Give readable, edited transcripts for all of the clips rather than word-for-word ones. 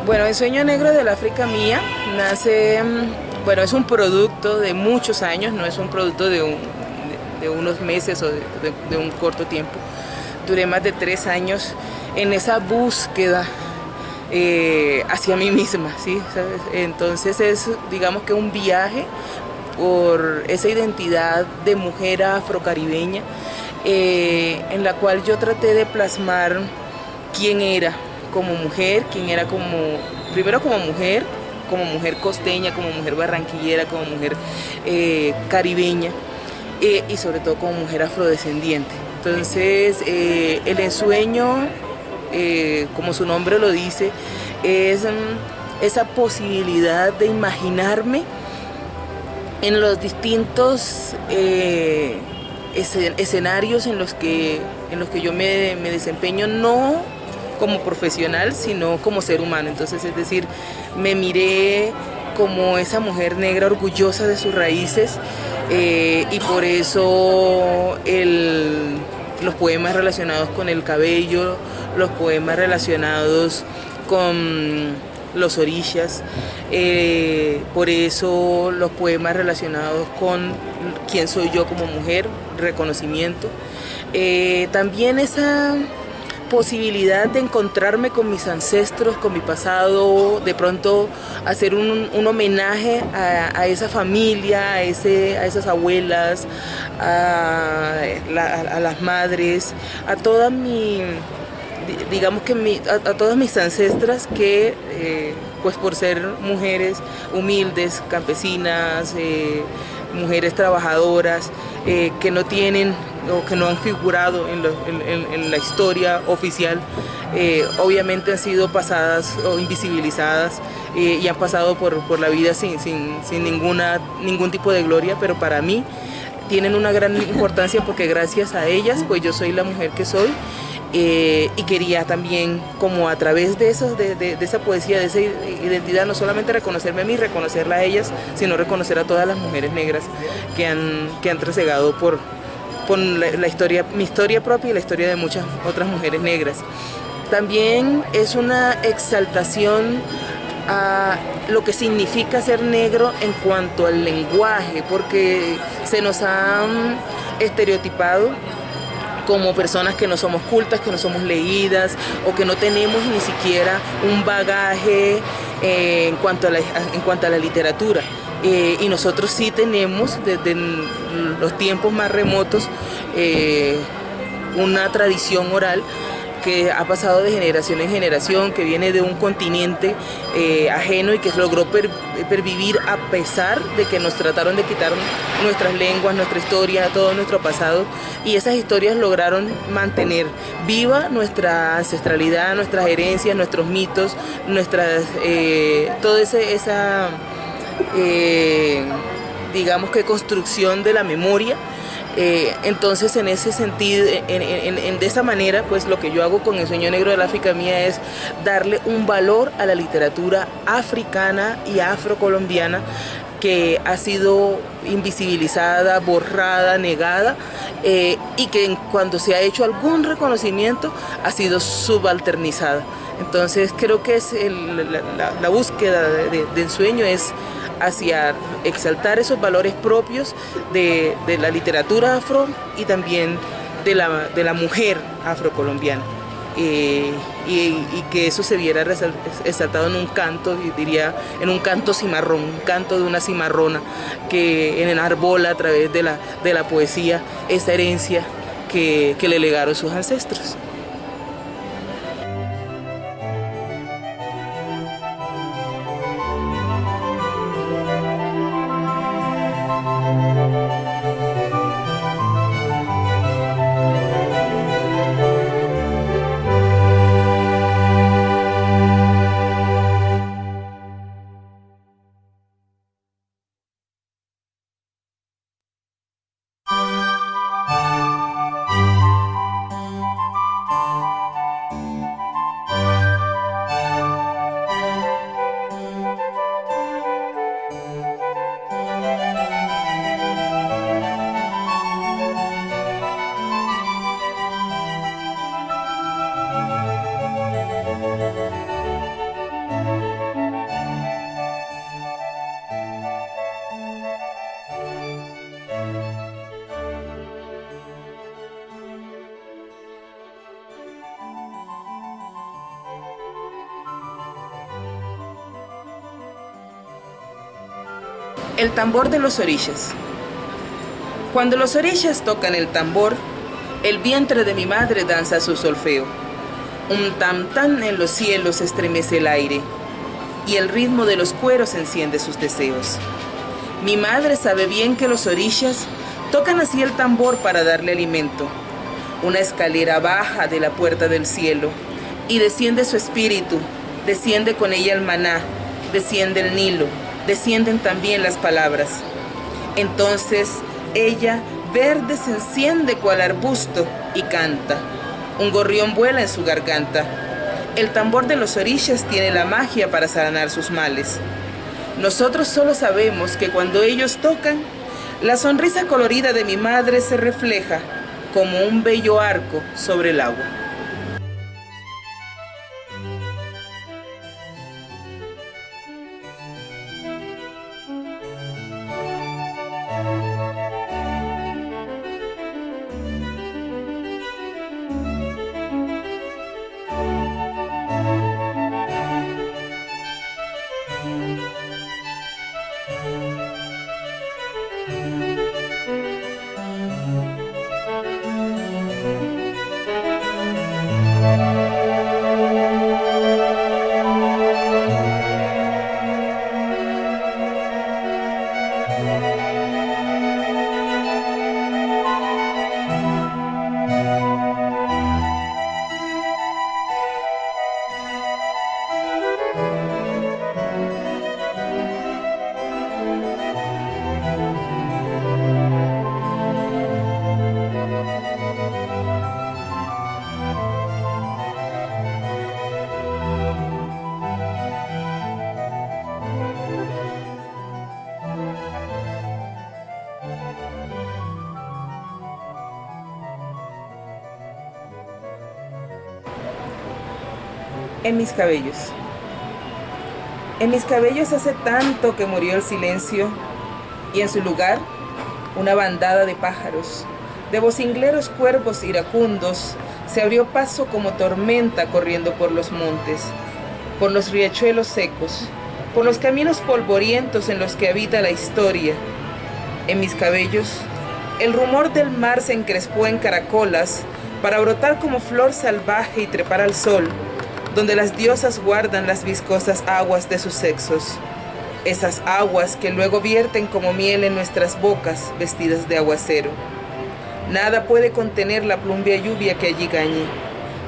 Bueno, el sueño negro del África Mía nace, bueno, es un producto de muchos años, no es un producto de unos meses o de un corto tiempo. Duré más de 3 años en esa búsqueda hacia mí misma, ¿sí? ¿Sabes? Entonces es, digamos que un viaje por esa identidad de mujer afrocaribeña, en la cual yo traté de plasmar quién era como mujer, quién era primero como mujer costeña, como mujer barranquillera, como mujer caribeña, y sobre todo como mujer afrodescendiente. Entonces el ensueño, como su nombre lo dice, es esa posibilidad de imaginarme en los distintos escenarios en los que yo me desempeño, no como profesional, sino como ser humano. Entonces, es decir, me miré como esa mujer negra orgullosa de sus raíces, y por eso los poemas relacionados con el cabello, los poemas relacionados con los orishas, por eso los poemas relacionados con quién soy yo como mujer, reconocimiento. También esa posibilidad de encontrarme con mis ancestros, con mi pasado, de pronto hacer un homenaje a esa familia, a esas abuelas, a las madres, a toda digamos que a todas mis ancestras que pues por ser mujeres humildes, campesinas, mujeres trabajadoras, que no tienen o que no han figurado en la historia oficial, obviamente han sido pasadas o invisibilizadas, y han pasado por la vida sin ningún tipo de gloria, pero para mí tienen una gran importancia porque gracias a ellas pues yo soy la mujer que soy. Y quería también, como a través de esa poesía, de esa identidad, no solamente reconocerme a mí, reconocerla a ellas, sino reconocer a todas las mujeres negras que han trasegado por la historia, mi historia propia y la historia de muchas otras mujeres negras. También es una exaltación a lo que significa ser negro en cuanto al lenguaje, porque se nos han estereotipado como personas que no somos cultas, que no somos leídas o que no tenemos ni siquiera un bagaje en cuanto a la literatura. Y nosotros sí tenemos desde los tiempos más remotos una tradición oral que ha pasado de generación en generación, que viene de un continente ajeno y que logró pervivir a pesar de que nos trataron de quitar nuestras lenguas, nuestra historia, todo nuestro pasado, y esas historias lograron mantener viva nuestra ancestralidad, nuestras herencias, nuestros mitos, toda esa digamos que construcción de la memoria. Entonces, en ese sentido, de esa manera, pues lo que yo hago con el sueño negro del África Mía es darle un valor a la literatura africana y afrocolombiana que ha sido invisibilizada, borrada, negada, y que cuando se ha hecho algún reconocimiento ha sido subalternizada. Entonces creo que es la búsqueda del sueño es hacia exaltar esos valores propios de la literatura afro y también de la mujer afrocolombiana, y que eso se viera exaltado en un canto, diría en un canto cimarrón, un canto de una cimarrona que enarbola a través de la poesía esa herencia que le legaron sus ancestros. El tambor de los orishas. Cuando los orishas tocan el tambor, el vientre de mi madre danza su solfeo. Un tam-tam en los cielos estremece el aire, y el ritmo de los cueros enciende sus deseos. Mi madre sabe bien que los orishas tocan así el tambor para darle alimento. Una escalera baja de la puerta del cielo, y desciende su espíritu, desciende con ella el maná, desciende el Nilo, descienden también las palabras. Entonces ella, verde, se enciende cual arbusto y canta. Un gorrión vuela en su garganta. El tambor de los orishas tiene la magia para sanar sus males. Nosotros solo sabemos que cuando ellos tocan, la sonrisa colorida de mi madre se refleja como un bello arco sobre el agua. En mis cabellos. En mis cabellos hace tanto que murió el silencio, y en su lugar una bandada de pájaros, de vocingleros cuervos iracundos, se abrió paso como tormenta corriendo por los montes, por los riachuelos secos, por los caminos polvorientos en los que habita la historia. En mis cabellos, el rumor del mar se encrespó en caracolas para brotar como flor salvaje y trepar al sol, donde las diosas guardan las viscosas aguas de sus sexos, esas aguas que luego vierten como miel en nuestras bocas vestidas de aguacero. Nada puede contener la plumbia lluvia que allí gañe.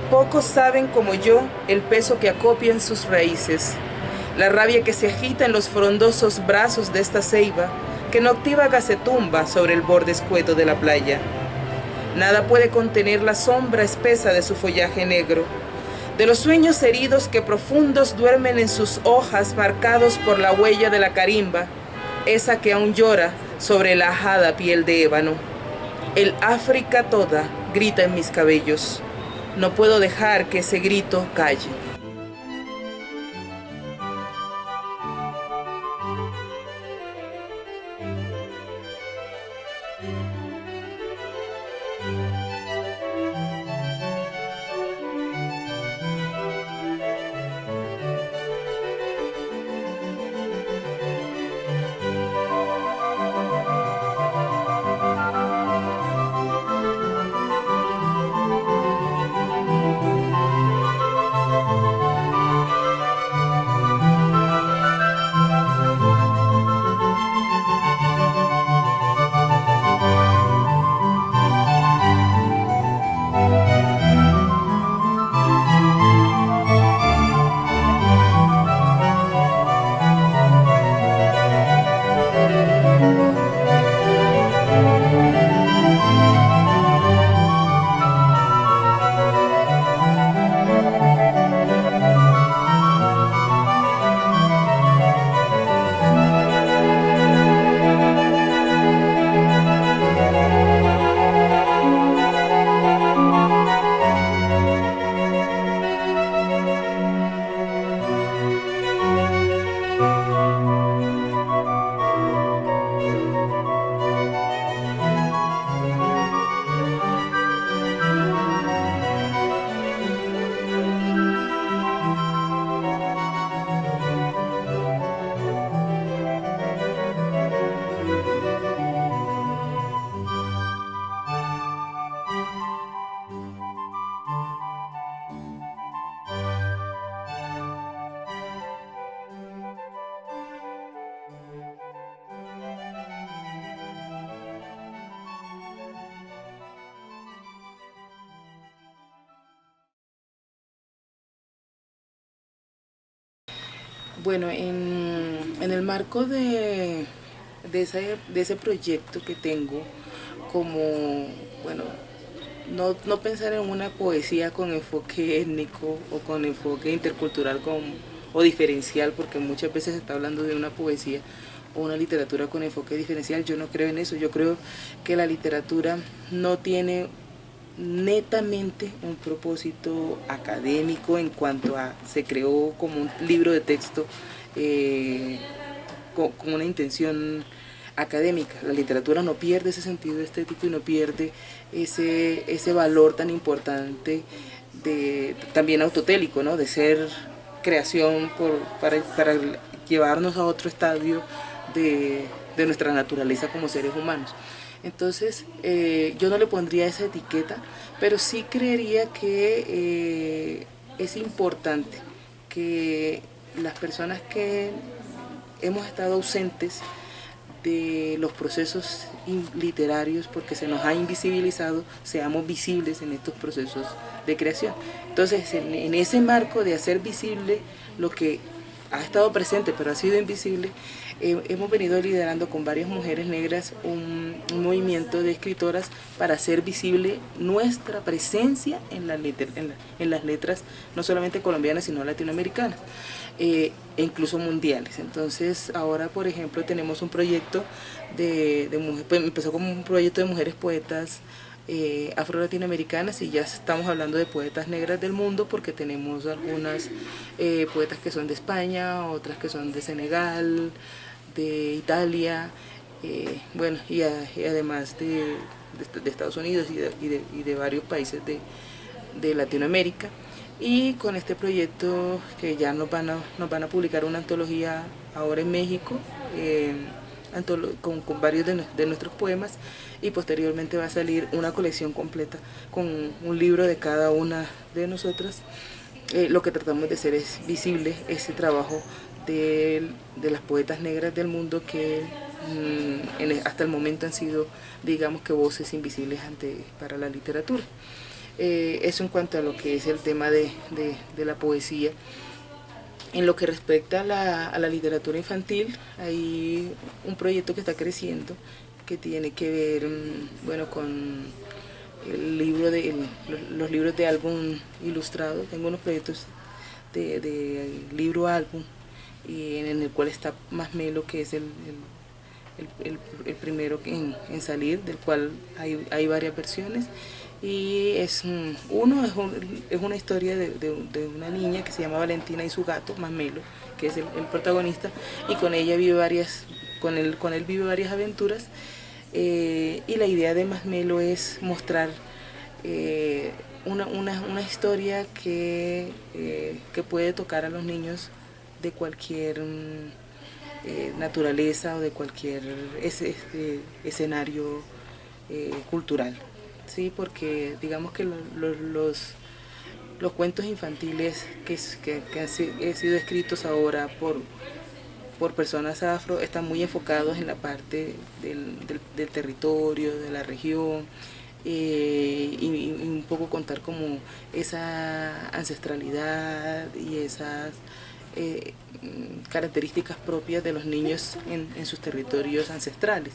Pocos saben como yo el peso que acopia en sus raíces, la rabia que se agita en los frondosos brazos de esta ceiba que noctívaga se tumba sobre el borde escueto de la playa. Nada puede contener la sombra espesa de su follaje negro, de los sueños heridos que profundos duermen en sus hojas marcados por la huella de la carimba, esa que aún llora sobre la ajada piel de ébano. El África toda grita en mis cabellos. No puedo dejar que ese grito calle. Bueno, en el marco de ese proyecto que tengo, como, bueno, no pensar en una poesía con enfoque étnico o con enfoque intercultural o diferencial, porque muchas veces se está hablando de una poesía o una literatura con enfoque diferencial. Yo no creo en eso. Yo creo que la literatura no tiene netamente un propósito académico en cuanto a se creó como un libro de texto eh, con una intención académica. La literatura no pierde ese sentido estético y no pierde ese valor tan importante también autotélico, ¿no? De ser creación para llevarnos a otro estadio de nuestra naturaleza como seres humanos. Entonces, yo no le pondría esa etiqueta, pero sí creería que es importante que las personas que hemos estado ausentes de los procesos literarios porque se nos ha invisibilizado, seamos visibles en estos procesos de creación. Entonces, en ese marco de hacer visible lo que ha estado presente pero ha sido invisible, hemos venido liderando con varias mujeres negras un movimiento de escritoras para hacer visible nuestra presencia en las letras, no solamente colombianas, sino latinoamericanas, e incluso mundiales. Entonces, ahora, por ejemplo, tenemos un proyecto pues, empezó como un proyecto de mujeres poetas afro-latinoamericanas, y ya estamos hablando de poetas negras del mundo porque tenemos algunas poetas que son de España, otras que son de Senegal, de Italia, bueno, y además de Estados Unidos y de varios países de Latinoamérica. Y con este proyecto que ya nos van a publicar una antología ahora en México, con varios de nuestros poemas, y posteriormente va a salir una colección completa con un libro de cada una de nosotras. Lo que tratamos de hacer es visible ese trabajo de las poetas negras del mundo que hasta el momento han sido, digamos, que voces invisibles para la literatura. Eso en cuanto a lo que es el tema de la poesía. En lo que respecta a la literatura infantil, hay un proyecto que está creciendo que tiene que ver, bueno, con los libros de álbum ilustrado. Tengo unos proyectos de libro álbum, y en el cual está Masmelo, que es el primero en salir, del cual hay varias versiones. Y es una historia de una niña que se llama Valentina y su gato, Masmelo, que es el protagonista, y con ella con él vive varias aventuras. Y la idea de Masmelo es mostrar una historia que puede tocar a los niños de cualquier naturaleza o de cualquier escenario cultural. Sí, porque digamos que los cuentos infantiles que han sido escritos ahora por personas afro están muy enfocados en la parte del territorio, de la región, y un poco contar como esa ancestralidad y esas características propias de los niños en sus territorios ancestrales.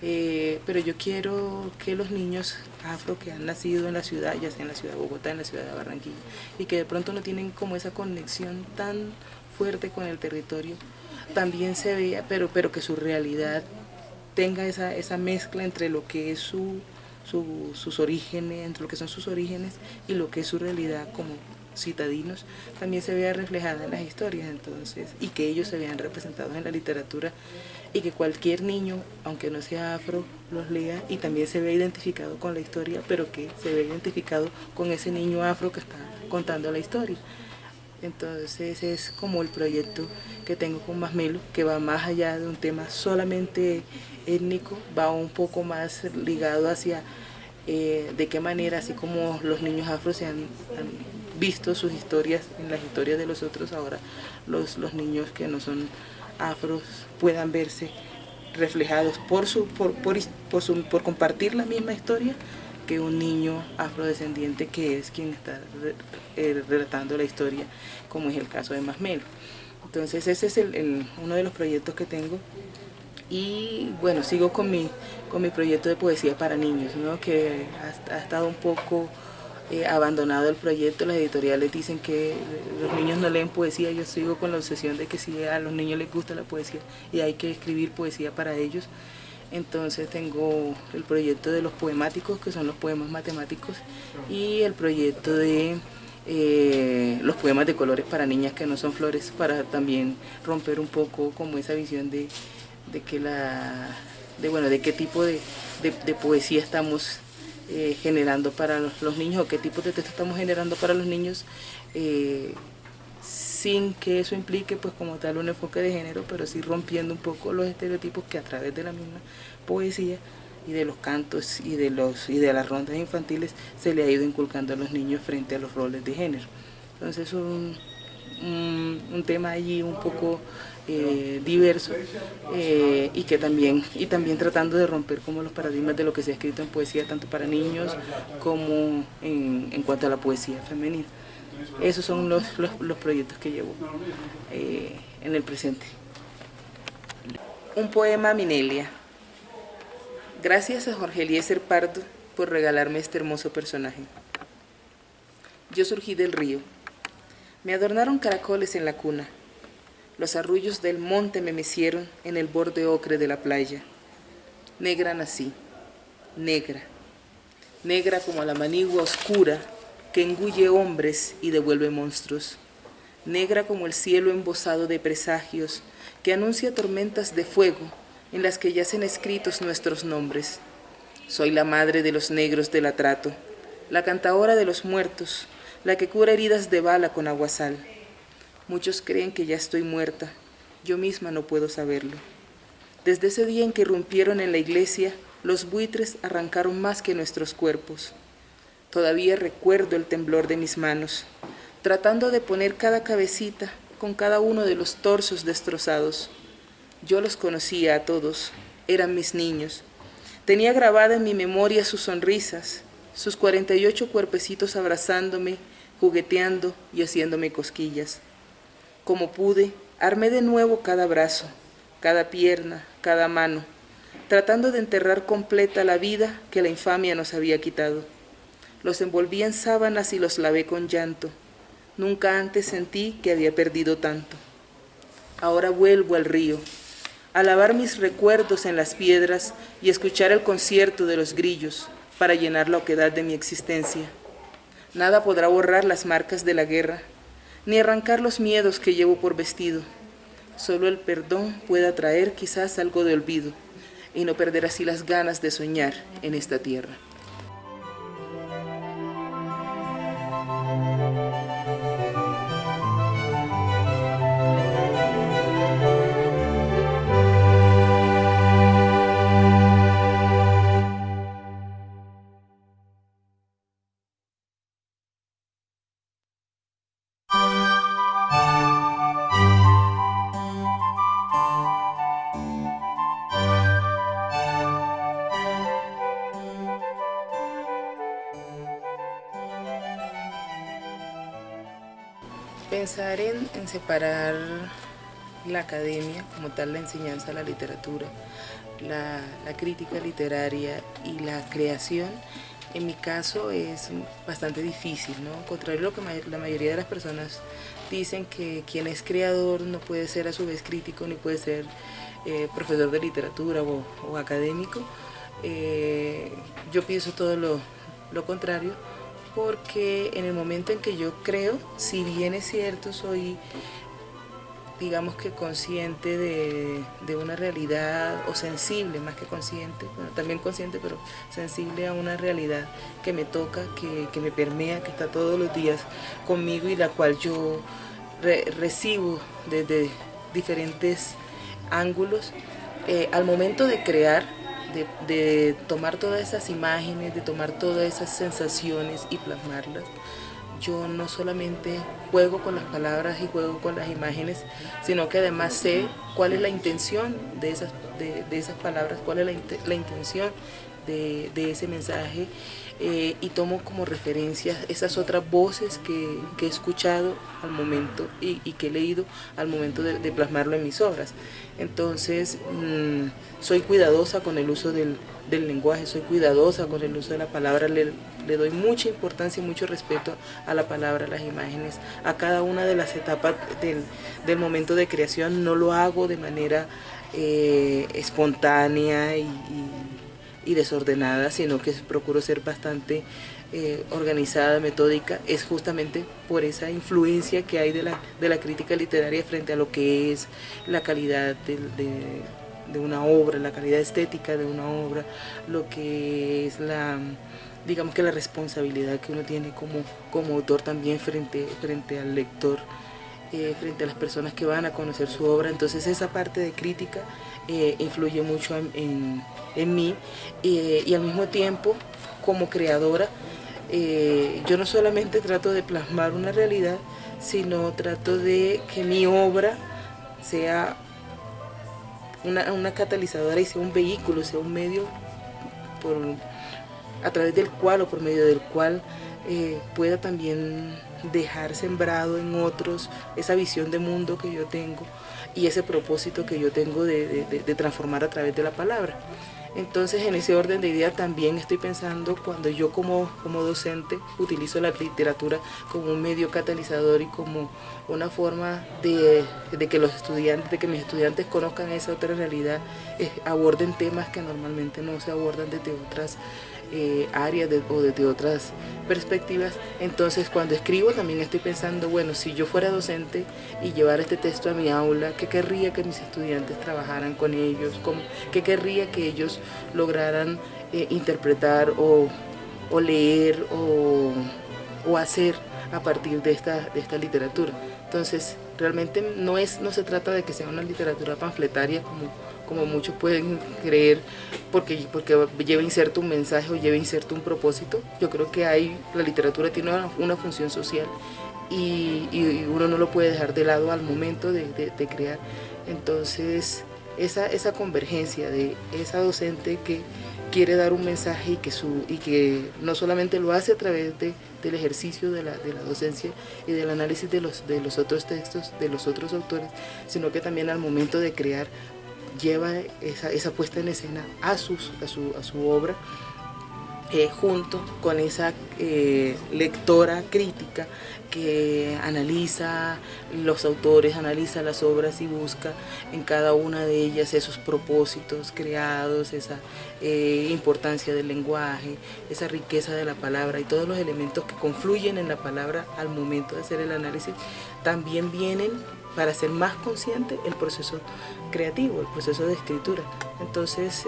Pero yo quiero que los niños afro que han nacido en la ciudad, ya sea en la ciudad de Bogotá, en la ciudad de Barranquilla, y que de pronto no tienen como esa conexión tan fuerte con el territorio, también se vea, pero que su realidad tenga esa mezcla entre lo que es sus orígenes, entre lo que son sus orígenes y lo que es su realidad como citadinos, también se vea reflejada en las historias. Entonces, y que ellos se vean representados en la literatura, y que cualquier niño, aunque no sea afro, los lea y también se vea identificado con la historia, pero que se vea identificado con ese niño afro que está contando la historia. Entonces es como el proyecto que tengo con Masmelo, que va más allá de un tema solamente étnico, va un poco más ligado hacia de qué manera, así como los niños afro han visto sus historias en las historias de los otros, ahora los niños que no son afros puedan verse reflejados por compartir la misma historia que un niño afrodescendiente que es quien está relatando la historia, como es el caso de Masmelo. Entonces ese es uno de los proyectos que tengo. Y bueno, sigo con mi proyecto de poesía para niños, ¿no? Que ha estado un poco abandonado el proyecto. Las editoriales dicen que los niños no leen poesía. Yo sigo con la obsesión de que si a los niños les gusta la poesía y hay que escribir poesía para ellos. Entonces tengo el proyecto de los poemáticos, que son los poemas matemáticos, y el proyecto de los poemas de colores para niñas, que no son flores, para también romper un poco como esa visión de qué tipo de poesía estamos generando para los niños, o qué tipo de texto estamos generando para los niños, sin que eso implique pues como tal un enfoque de género, pero sí rompiendo un poco los estereotipos que a través de la misma poesía y de los cantos y de las rondas infantiles se le ha ido inculcando a los niños frente a los roles de género. Entonces es un tema allí un poco diverso, y también tratando de romper como los paradigmas de lo que se ha escrito en poesía, tanto para niños como en cuanto a la poesía femenina. Esos son los proyectos que llevo en el presente. Un poema a Minelia. Gracias a Jorge Eliezer Pardo por regalarme este hermoso personaje. Yo surgí del río. Me adornaron caracoles en la cuna. Los arrullos del monte me mecieron en el borde ocre de la playa. Negra nací, negra. Negra como la manigua oscura que engulle hombres y devuelve monstruos. Negra como el cielo embosado de presagios que anuncia tormentas de fuego en las que yacen escritos nuestros nombres. Soy la madre de los negros del atrato, la cantaora de los muertos, la que cura heridas de bala con aguasal. Muchos creen que ya estoy muerta, yo misma no puedo saberlo. Desde ese día en que irrumpieron en la iglesia, los buitres arrancaron más que nuestros cuerpos. Todavía recuerdo el temblor de mis manos, tratando de poner cada cabecita con cada uno de los torsos destrozados. Yo los conocía a todos, eran mis niños. Tenía grabada en mi memoria sus sonrisas, sus 48 cuerpecitos abrazándome, jugueteando y haciéndome cosquillas. Como pude, armé de nuevo cada brazo, cada pierna, cada mano, tratando de enterrar completa la vida que la infamia nos había quitado. Los envolví en sábanas y los lavé con llanto. Nunca antes sentí que había perdido tanto. Ahora vuelvo al río, a lavar mis recuerdos en las piedras y escuchar el concierto de los grillos para llenar la oquedad de mi existencia. Nada podrá borrar las marcas de la guerra, ni arrancar los miedos que llevo por vestido. Solo el perdón puede traer quizás algo de olvido y no perder así las ganas de soñar en esta tierra. Pensar en separar la academia, como tal la enseñanza de la literatura, la crítica literaria y la creación, en mi caso es bastante difícil, ¿no? Contrario a lo que la mayoría de las personas dicen, que quien es creador no puede ser a su vez crítico ni puede ser profesor de literatura o académico. Yo pienso todo lo contrario, porque en el momento en que yo creo, si bien es cierto, soy, digamos que consciente de una realidad, o sensible más que consciente, bueno, también consciente, pero sensible a una realidad que me toca, que me permea, que está todos los días conmigo y la cual yo recibo desde diferentes ángulos, al momento de crear, de tomar todas esas imágenes, de tomar todas esas sensaciones y plasmarlas, yo no solamente juego con las palabras y juego con las imágenes, sino que además sé cuál es la intención de esas palabras, cuál es la intención de ese mensaje, y tomo como referencias esas otras voces que he escuchado al momento y que he leído al momento de plasmarlo en mis obras. Entonces soy cuidadosa con el uso del lenguaje, soy cuidadosa con el uso de la palabra, le doy mucha importancia y mucho respeto a la palabra, a las imágenes, a cada una de las etapas del momento de creación. No lo hago de manera espontánea y desordenada, sino que procuro ser bastante organizada, metódica. Es justamente por esa influencia que hay de la crítica literaria frente a lo que es la calidad de una obra, la calidad estética de una obra, lo que es digamos que la responsabilidad que uno tiene como autor también frente al lector, frente a las personas que van a conocer su obra. Entonces esa parte de crítica influye mucho en mí, y al mismo tiempo como creadora yo no solamente trato de plasmar una realidad, sino trato de que mi obra sea una catalizadora y sea un vehículo, sea un medio a través del cual o por medio del cual pueda también dejar sembrado en otros esa visión de mundo que yo tengo y ese propósito que yo tengo de transformar a través de la palabra. Entonces, en ese orden de ideas también estoy pensando, cuando yo como docente utilizo la literatura como un medio catalizador y como una forma de que mis estudiantes conozcan esa otra realidad, aborden temas que normalmente no se abordan desde otras áreas o desde otras perspectivas. Entonces, cuando escribo también estoy pensando, bueno, si yo fuera docente y llevara este texto a mi aula, ¿qué querría que mis estudiantes trabajaran con ellos? ¿Qué querría que ellos lograran interpretar o leer o hacer a partir de esta literatura? Entonces, realmente no se trata de que sea una literatura panfletaria como muchos pueden creer, porque lleva inserto un mensaje o lleva inserto un propósito. Yo creo que la literatura tiene una función social y uno no lo puede dejar de lado al momento de crear. Entonces, esa convergencia de esa docente que quiere dar un mensaje y que no solamente lo hace a través del ejercicio de la docencia y del análisis de los otros textos, de los otros autores, sino que también al momento de crear lleva esa puesta en escena a su obra, junto con esa lectora crítica que analiza los autores, analiza las obras y busca en cada una de ellas esos propósitos creados, esa importancia del lenguaje, esa riqueza de la palabra y todos los elementos que confluyen en la palabra al momento de hacer el análisis, también vienen para hacer más consciente el proceso creativo, el proceso de escritura. Entonces,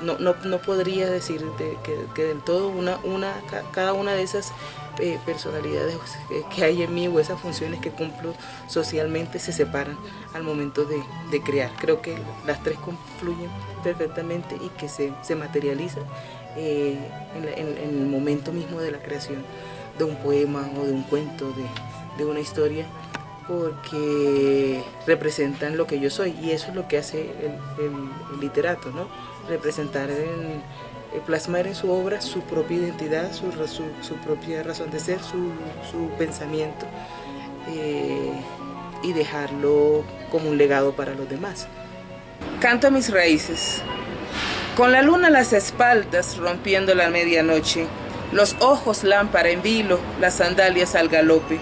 no podría decir que del todo cada una de esas personalidades que hay en mí o esas funciones que cumplo socialmente se separan al momento de crear. Creo que las tres confluyen perfectamente y que se materializan en el momento mismo de la creación de un poema o de un cuento, de una historia, porque representan lo que yo soy, y eso es lo que hace el literato, ¿no? Representar, plasmar en su obra su propia identidad, su propia razón de ser, su pensamiento, y dejarlo como un legado para los demás. Canto a mis raíces. Con la luna a las espaldas, rompiendo la medianoche, los ojos lámpara en vilo, las sandalias al galope.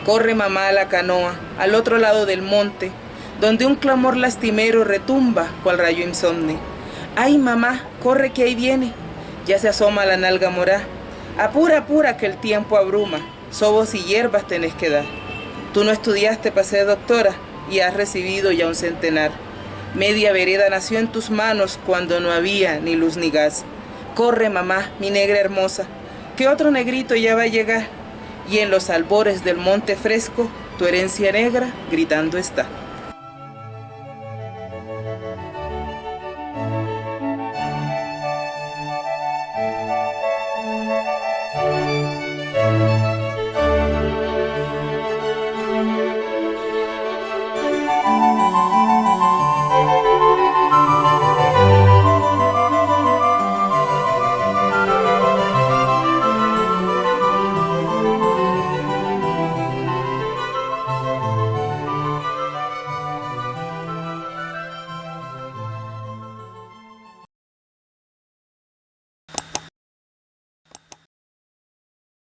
Corre mamá a la canoa, al otro lado del monte, donde un clamor lastimero retumba cual rayo insomne. ¡Ay, mamá, corre que ahí viene! Ya se asoma la nalga morá. Apura, apura que el tiempo abruma, sobos y hierbas tenés que dar. Tú no estudiaste para ser doctora y has recibido ya un centenar. Media vereda nació en tus manos cuando no había ni luz ni gas. Corre, mamá, mi negra hermosa, que otro negrito ya va a llegar. Y en los albores del monte fresco, tu herencia negra gritando está.